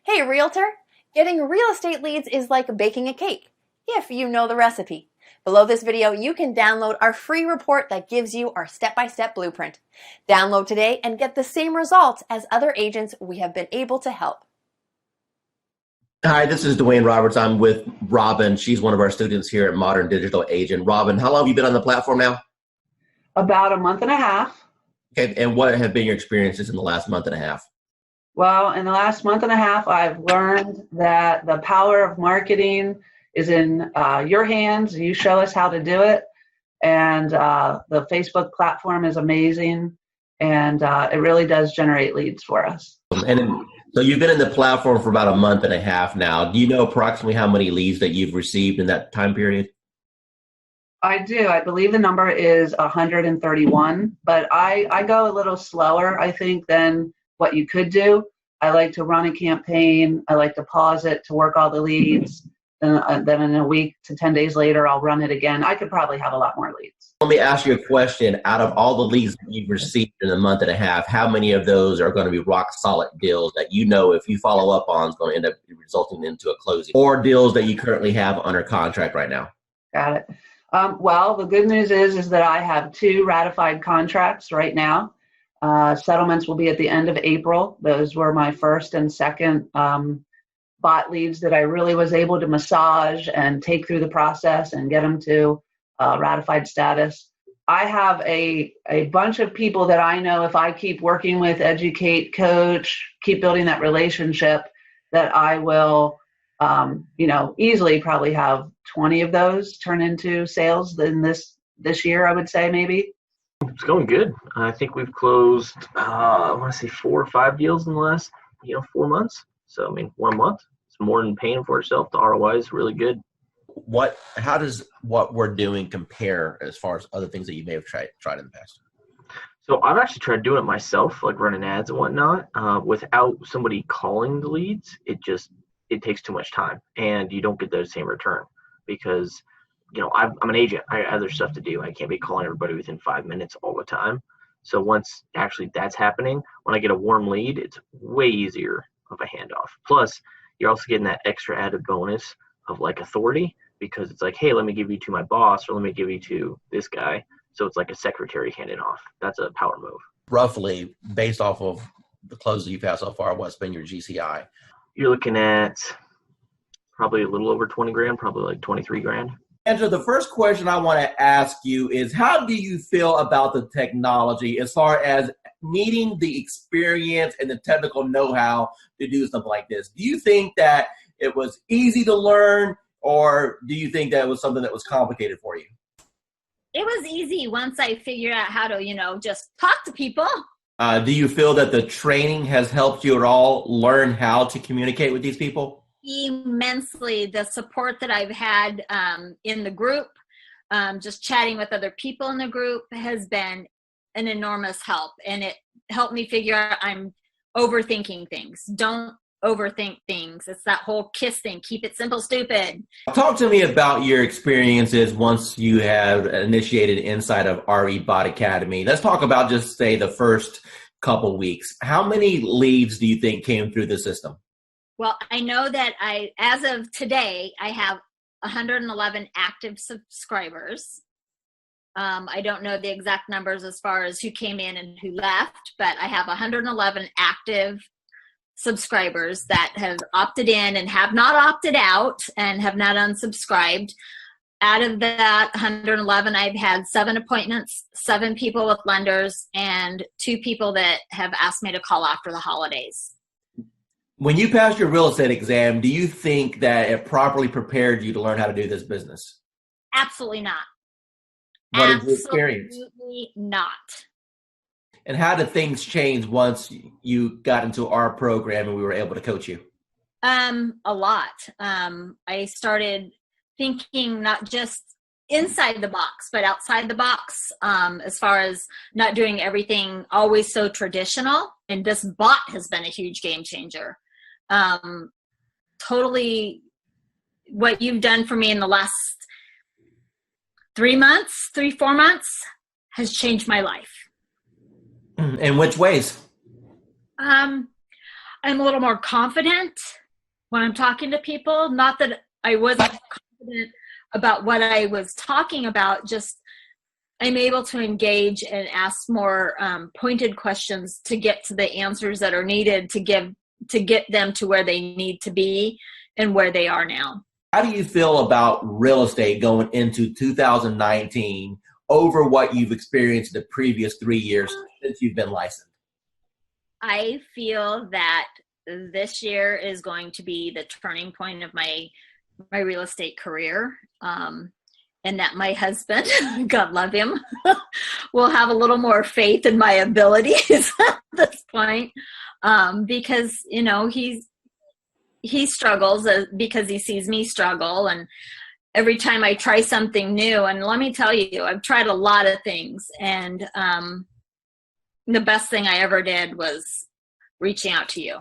Hey, realtor! Getting real estate leads is like baking a cake, if you know the recipe. Below this video, you can download our free report that gives you our step-by-step blueprint. Download today and get the same results as other agents we have been able to help. Hi, this is Dwayne Roberts. I'm with Robin. She's one of our students here at Modern Digital Agent. Robin, how long have you been on the platform now? About a month and a half. Okay, and what have been your experiences in the last month and a half? Well, in the last month and a half, I've learned that the power of marketing is in your hands. You show us how to do it. And the Facebook platform is amazing. And it really does generate leads for us. So you've been in the platform for about a month and a half now. Do you know approximately how many leads that you've received in that time period? I do. I believe the number is 131, but I go a little slower, I think, than what you could do. I like to run a campaign. I like to pause it to work all the leads. Then in a week to 10 days later, I'll run it again. I could probably have a lot more leads. Let me ask you a question. Out of all the leads that you've received in a month and a half, how many of those are going to be rock solid deals that you know if you follow up on is going to end up resulting into a closing, or deals that you currently have under contract right now? Got it. Well, the good news is that I have 2 ratified contracts right now. Settlements will be at the end of April. Those were my first and second bot leads that I really was able to massage and take through the process and get them to ratified status. I have a bunch of people that I know if I keep working with, educate, coach, keep building that relationship, that I will easily probably have 20 of those turn into sales in this year, I would say maybe. It's going good. I think we've closed, I want to say 4 or 5 deals in the last, 4 months. So, 1 month, it's more than paying for itself. The ROI is really good. How does what we're doing compare as far as other things that you may have tried in the past? So I've actually tried doing it myself, like running ads and whatnot, without somebody calling the leads. It takes too much time and you don't get the same return because I'm an agent. I have other stuff to do. I can't be calling everybody within 5 minutes all the time. So once actually that's happening, when I get a warm lead, it's way easier of a handoff. Plus, you're also getting that extra added bonus of like authority because it's like, hey, let me give you to my boss or let me give you to this guy. So it's like a secretary handing off. That's a power move. Roughly, based off of the closes you've had so far, what's been your GCI? You're looking at probably a little over 20 grand, probably like 23 grand. Angela, the first question I want to ask you is, how do you feel about the technology as far as needing the experience and the technical know-how to do something like this? Do you think that it was easy to learn, or do you think that it was something that was complicated for you? It was easy once I figured out how to, just talk to people. Do you feel that the training has helped you at all learn how to communicate with these people? Immensely. The support that I've had in the group, just chatting with other people in the group has been an enormous help. And it helped me figure out I'm overthinking things. Don't overthink things. It's that whole KISS thing. Keep it simple, stupid. Talk to me about your experiences once you have initiated inside of RE Bot Academy. Let's talk about just say the first couple weeks. How many leads do you think came through the system? Well, I know that as of today, I have 111 active subscribers. I don't know the exact numbers as far as who came in and who left, but I have 111 active subscribers that have opted in and have not opted out and have not unsubscribed. Out of that 111, I've had 7 appointments, 7 people with lenders, and 2 people that have asked me to call after the holidays. When you passed your real estate exam, do you think that it properly prepared you to learn how to do this business? Absolutely not. What is your experience? Absolutely not. And how did things change once you got into our program and we were able to coach you? A lot. I started thinking not just inside the box, but outside the box, as far as not doing everything always so traditional. And this bot has been a huge game changer. Totally what you've done for me in the last 4 months has changed my life. In which ways? I'm a little more confident when I'm talking to people. Not that I wasn't confident about what I was talking about, just I'm able to engage and ask more pointed questions to get to the answers that are needed to get them to where they need to be and where they are now. How do you feel about real estate going into 2019 over what you've experienced the previous 3 years since you've been licensed? I feel that this year is going to be the turning point of my real estate career. And that my husband, God love him, will have a little more faith in my abilities at this point, because he struggles because he sees me struggle, and every time I try something new, and let me tell you, I've tried a lot of things, and the best thing I ever did was reaching out to you.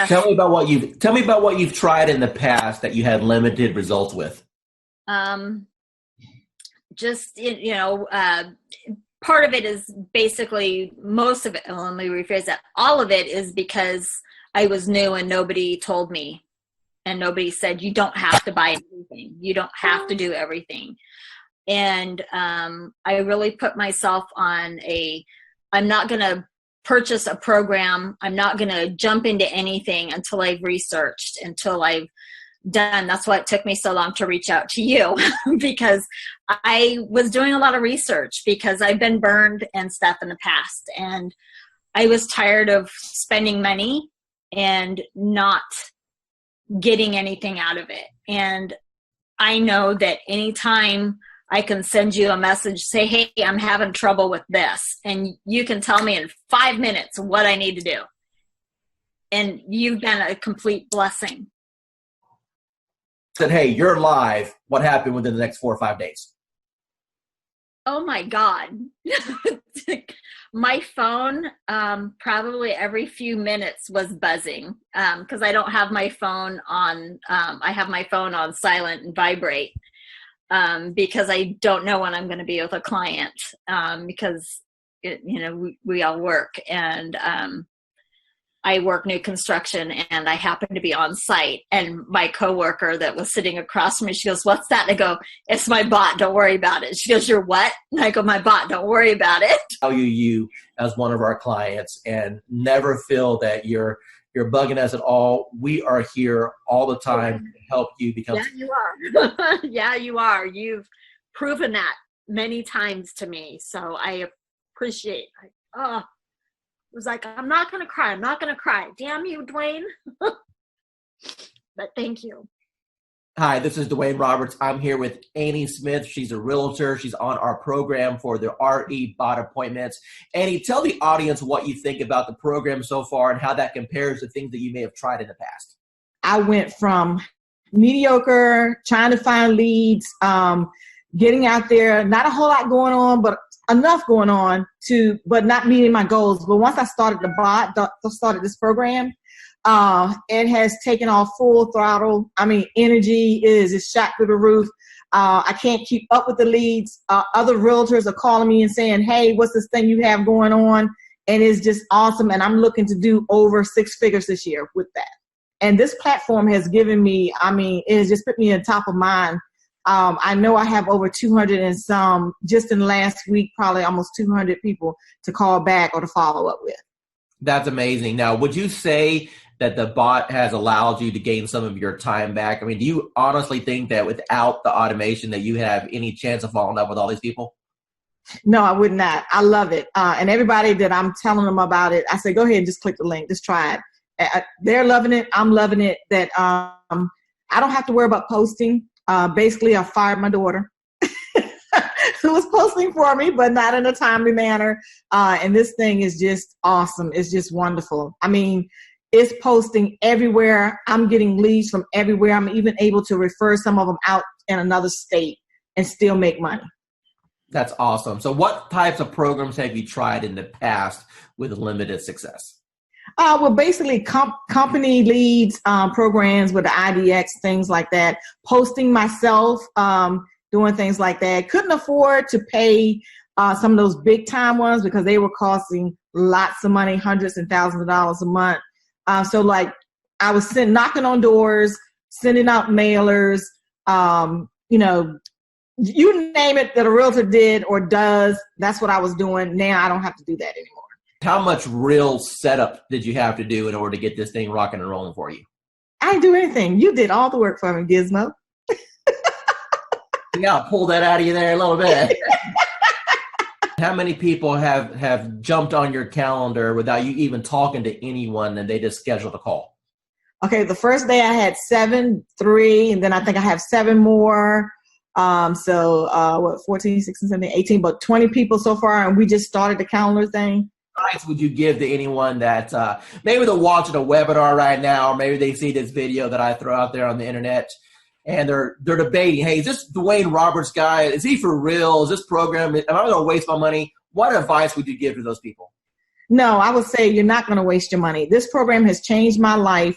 Tell me about what you've tried in the past that you had limited results with. Part of it is basically, most of it, let me rephrase that, all of it is because I was new and nobody told me, and nobody said, you don't have to buy everything. You don't have to do everything. And I really put myself on I'm not going to purchase a program. I'm not going to jump into anything until I've researched, until I've done. That's why it took me so long to reach out to you, because I was doing a lot of research, because I've been burned and stuff in the past, and I was tired of spending money and not getting anything out of it. And I know that anytime I can send you a message, say, hey, I'm having trouble with this, and you can tell me in 5 minutes what I need to do. And you've been a complete blessing. Said, hey, you're live. What happened within the next 4 or 5 days? Oh my God. My phone, probably every few minutes was buzzing, because I don't have my phone on, I have my phone on silent and vibrate, because I don't know when I'm going to be with a client, because we all work, and I work new construction, and I happen to be on site, and my coworker that was sitting across from me, she goes, what's that? And I go, it's my bot. Don't worry about it. She goes, you're what? And I go, my bot. Don't worry about it. Tell you as one of our clients, and never feel that you're bugging us at all. We are here all the time to help you become. Yeah, you are. Yeah, you are. You've proven that many times to me. So I appreciate it. It was like, I'm not going to cry. I'm not going to cry. Damn you, Dwayne. But thank you. Hi, this is Dwayne Roberts. I'm here with Annie Smith. She's a realtor. She's on our program for the RE bot appointments. Annie, tell the audience what you think about the program so far and how that compares to things that you may have tried in the past. I went from mediocre, trying to find leads, getting out there, not a whole lot going on, but enough going on but not meeting my goals. But once I started the bot, started this program, it has taken off full throttle. I mean, energy is shot through the roof. I can't keep up with the leads. Other realtors are calling me and saying, hey, what's this thing you have going on? And it's just awesome. And I'm looking to do over 6 figures this year with that. And this platform has given me, it has just put me on top of mind. I know I have over 200 and some, just in the last week, probably almost 200 people to call back or to follow up with. That's amazing. Now, would you say that the bot has allowed you to gain some of your time back? I mean, do you honestly think that without the automation that you have any chance of falling in love with all these people? No, I would not. I love it. And everybody that I'm telling them about it, I say, go ahead and just click the link. Just try it. They're loving it. I'm loving it. That I don't have to worry about posting. Basically, I fired my daughter who was posting for me, but not in a timely manner. And this thing is just awesome. It's just wonderful. I mean, it's posting everywhere. I'm getting leads from everywhere. I'm even able to refer some of them out in another state and still make money. That's awesome. So what types of programs have you tried in the past with limited success? Well, basically company leads, programs with the IDX, things like that. Posting myself, doing things like that. Couldn't afford to pay some of those big time ones because they were costing lots of money, hundreds and thousands of dollars a month. So like I was knocking on doors, sending out mailers, you know, you name it that a realtor did or does, that's what I was doing. Now I don't have to do that anymore. How much real setup did you have to do in order to get this thing rocking and rolling for you? I didn't do anything. You did all the work for me, Gizmo. Yeah, I'll pull that out of you there a little bit. How many people have jumped on your calendar without you even talking to anyone and they just scheduled a call? Okay, the first day I had 7, 3, and then I think I have 7 more. 14, 16, 17, 18, but 20 people so far, and we just started the calendar thing. What advice would you give to anyone that maybe they're watching a webinar right now, or maybe they see this video that I throw out there on the internet, and they're debating, hey, is this Dwayne Roberts guy? Is he for real? Is this program, am I going to waste my money? What advice would you give to those people? No, I would say you're not going to waste your money. This program has changed my life.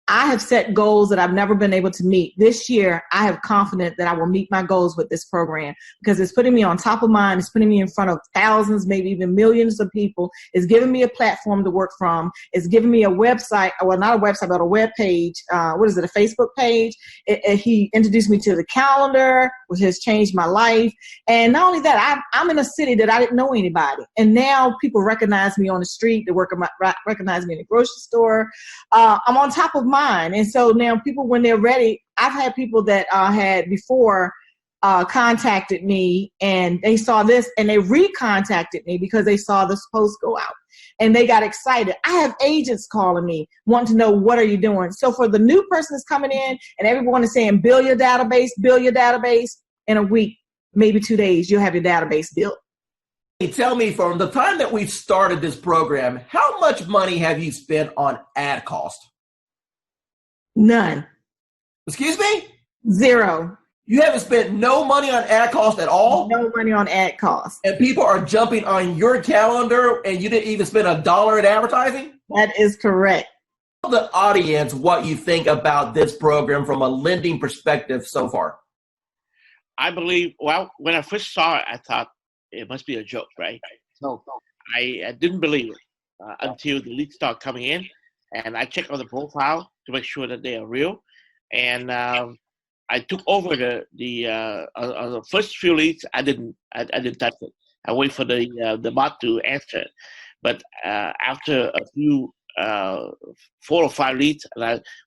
I have set goals that I've never been able to meet. This year, I have confidence that I will meet my goals with this program because it's putting me on top of mind. It's putting me in front of thousands, maybe even millions of people. It's giving me a platform to work from. It's giving me a website, well, not a website, but a web page. A Facebook page. He introduced me to the calendar, which has changed my life. And not only that, I'm in a city that I didn't know anybody. And now people recognize me on the street. They recognize me in the grocery store. I'm on top of mind. And so now people, when they're ready, I've had people that had before contacted me and they saw this and they recontacted me because they saw this post go out and they got excited. I have agents calling me wanting to know, what are you doing? So for the new person that's coming in and everyone is saying, build your database in a week, maybe 2 days, you'll have your database built. Tell me, from the time that we've started this program, how much money have you spent on ad cost? None. Excuse me? 0. You haven't spent no money on ad cost at all? No money on ad cost. And people are jumping on your calendar and you didn't even spend $1 in advertising? That is correct. Tell the audience what you think about this program from a lending perspective so far. I believe, well, when I first saw it, I thought it must be a joke, right? So I didn't believe it until the leads start coming in. And I checked on the profile to make sure that they are real. And I took over the first few leads. I didn't touch it. I wait for the bot to answer it. But after a few 4 or 5 leads,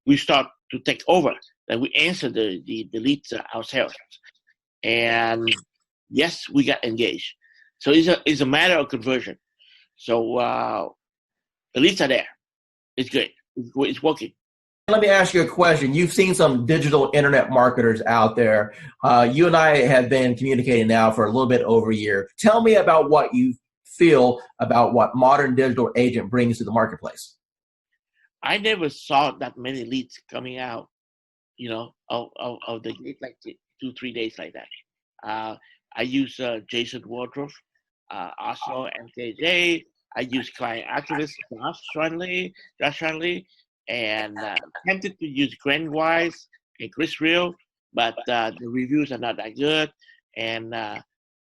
we start to take over. Then we answer the leads ourselves. And yes, we got engaged. So it's a matter of conversion. So the leads are there. It's good. It's working. Let me ask you a question. You've seen some digital internet marketers out there. You and I have been communicating now for a little bit over a year. Tell me about what you feel about what modern digital agent brings to the marketplace. I never saw that many leads coming out, of the gate like 2-3 days like that. I use Jason Wardrobe, also MKJ. I use client activist Josh Shanley, and attempted to use Grant Wise and Chris Real, but the reviews are not that good, and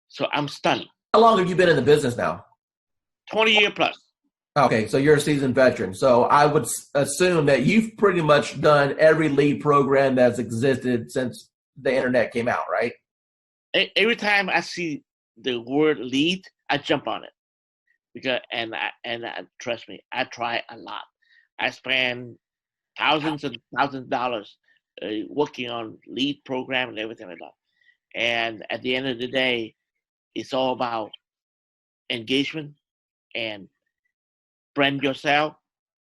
so I'm stunned. How long have you been in the business now? 20 years plus. Okay, so you're a seasoned veteran. So I would assume that you've pretty much done every lead program that's existed since the internet came out, right? Every time I see the word lead, I jump on it. Because trust me, I try a lot. I spend thousands and thousands of dollars working on lead program and everything like that. And at the end of the day, it's all about engagement and brand yourself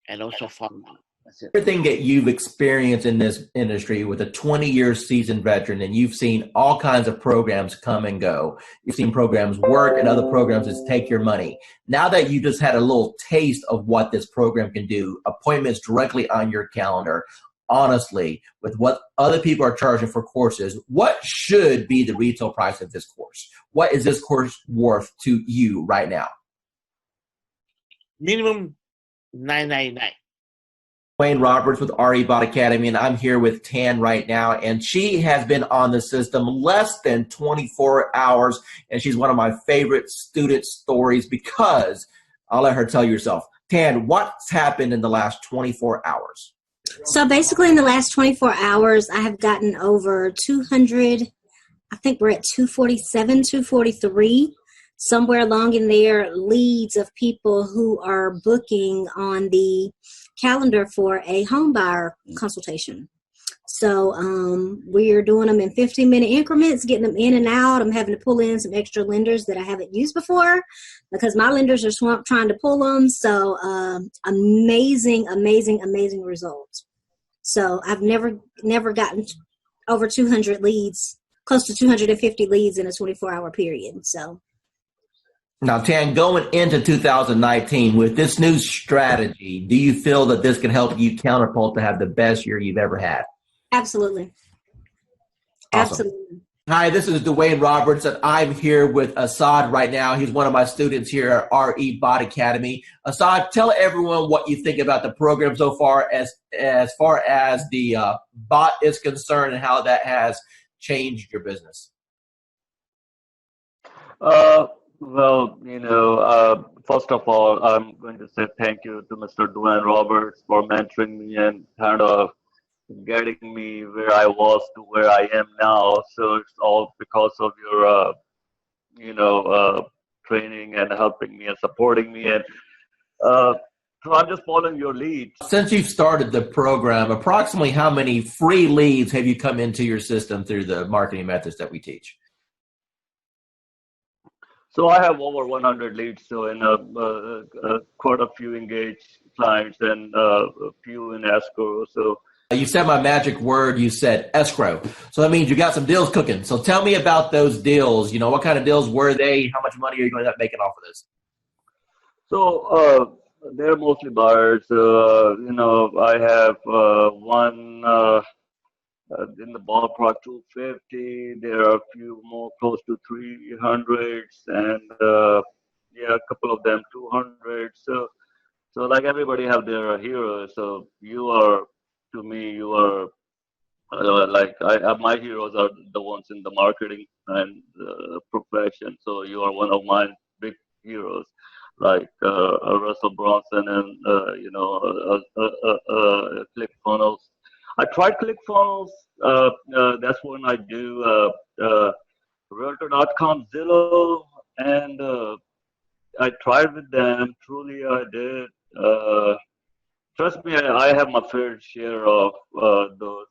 and also follow up. That's it. Everything that you've experienced in this industry with a 20-year seasoned veteran, and you've seen all kinds of programs come and go. You've seen programs work and other programs just take your money. Now that you just had a little taste of what this program can do, appointments directly on your calendar, honestly, with what other people are charging for courses, what should be the retail price of this course? What is this course worth to you right now? Minimum $9.99. Dwayne Roberts with RE Bot Academy, and I'm here with Tan right now, and she has been on the system less than 24 hours, and she's one of my favorite student stories because I'll let her tell you herself. Tan, what's happened in the last 24 hours? So basically in the last 24 hours, I have gotten over 200, I think we're at 247, 243, somewhere along in there, leads of people who are booking on the calendar for a home buyer consultation. So we're doing them in 15-minute increments, getting them in and out. I'm having to pull in some extra lenders that I haven't used before because my lenders are swamped trying to pull them. So amazing results. So I've never gotten over 200 leads, close to 250 leads in a 24-hour period. So. Now, Tan, going into 2019 with this new strategy, do you feel that this can help you counterpult to have the best year you've ever had? Absolutely. Awesome. Absolutely. Hi, this is Dwayne Roberts, and I'm here with Assad right now. He's one of my students here at RE Bot Academy. Assad, tell everyone what you think about the program so far as the bot is concerned and how that has changed your business. Well, first of all, I'm going to say thank you to Mr. Dwayne Roberts for mentoring me and kind of getting me where I was to where I am now. So it's all because of your, training and helping me and supporting me. And so I'm just following your lead. Since you've started the program, approximately how many free leads have you come into your system through the marketing methods that we teach? So I have over 100 leads, so in quite a few engaged clients and a few in escrow. So you said my magic word. You said escrow. So that means you got some deals cooking. So tell me about those deals. What kind of deals were they? How much money are you going to end up making off of this? So they're mostly buyers. I have one in the ballpark 250. There are a few more close to 300s, and a couple of them 200. So like everybody have their heroes. So to me, you are my heroes are the ones in the marketing and profession. So you are one of my big heroes, like Russell Brunson and ClickFunnels. I tried ClickFunnels. That's when I do Realtor.com, Zillow, and I tried with them. Truly, I did. Trust me, I have my fair share of those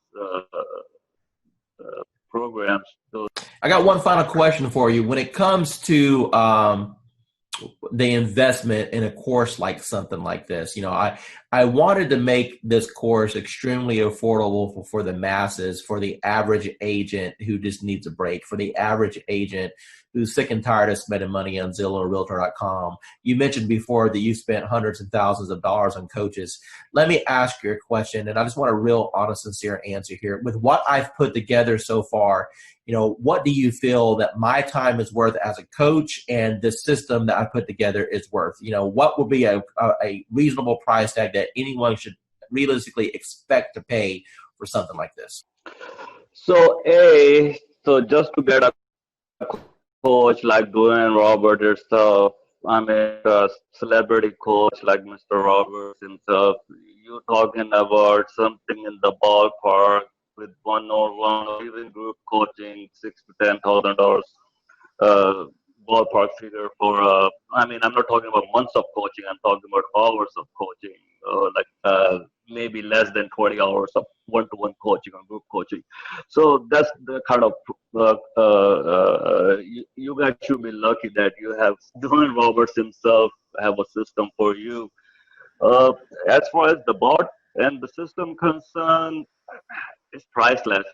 programs. I got one final question for you. When it comes to the investment in a course like something like this, I wanted to make this course extremely affordable for the masses, for the average agent who just needs a break, for the average agent who's sick and tired of spending money on Zillow or Realtor.com. You mentioned before that you spent hundreds and thousands of dollars on coaches. Let me ask you a question, and I just want a real honest, sincere answer here. With what I've put together so far, what do you feel that my time is worth as a coach and the system that I put together is worth? What would be a reasonable price tag that anyone should realistically expect to pay for something like this? So just to get a coach like Dwayne Roberts yourself, I mean a celebrity coach like Mr. Roberts himself, you're talking about something in the ballpark with one-on-one or even group coaching, $6,000 to $10,000 ballpark figure for. I'm not talking about months of coaching. I'm talking about hours of coaching, maybe less than 20 hours of one-to-one coaching or group coaching. So that's the kind of you guys should be lucky that you have Dwayne Roberts himself have a system for you. As far as the bot and the system concerned, it's priceless.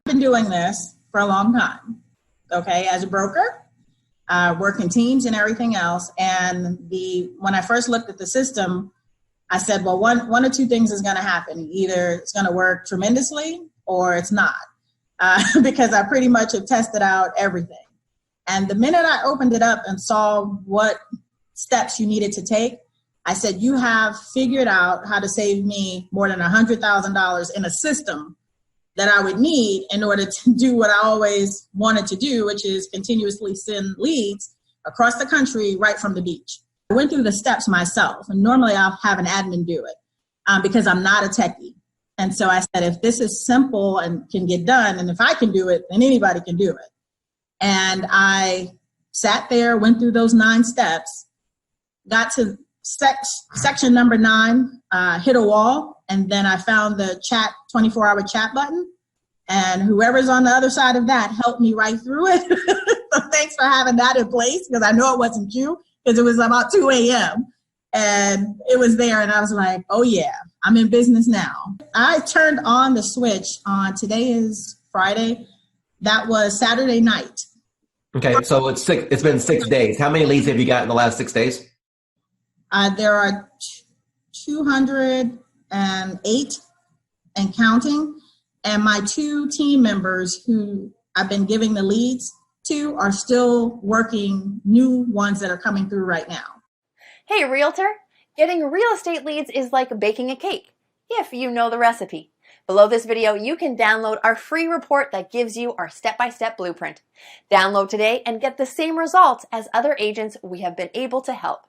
I've been doing this for a long time, okay, as a broker, working teams and everything else. And when I first looked at the system, I said, well, one or two things is going to happen. Either it's going to work tremendously or it's not, because I pretty much have tested out everything. And the minute I opened it up and saw what steps you needed to take, I said, you have figured out how to save me more than $100,000 in a system that I would need in order to do what I always wanted to do, which is continuously send leads across the country right from the beach. I went through the steps myself, and normally I'll have an admin do it because I'm not a techie. And so I said, if this is simple and can get done, and if I can do it, then anybody can do it. And I sat there, went through those 9 steps, got to section number 9, hit a wall, and then I found the 24-hour chat button. And whoever's on the other side of that helped me right through it. So thanks for having that in place, because I know it wasn't you, because it was about 2 a.m. And it was there, and I was like, oh yeah, I'm in business now. I turned on the switch on, today is Friday, that was Saturday night. Okay, so it's been 6 days. How many leads have you got in the last 6 days? There are 208 and counting. And my 2 team members who I've been giving the leads to are still working new ones that are coming through right now. Hey, realtor, getting real estate leads is like baking a cake, if you know the recipe. Below this video, you can download our free report that gives you our step-by-step blueprint. Download today and get the same results as other agents we have been able to help.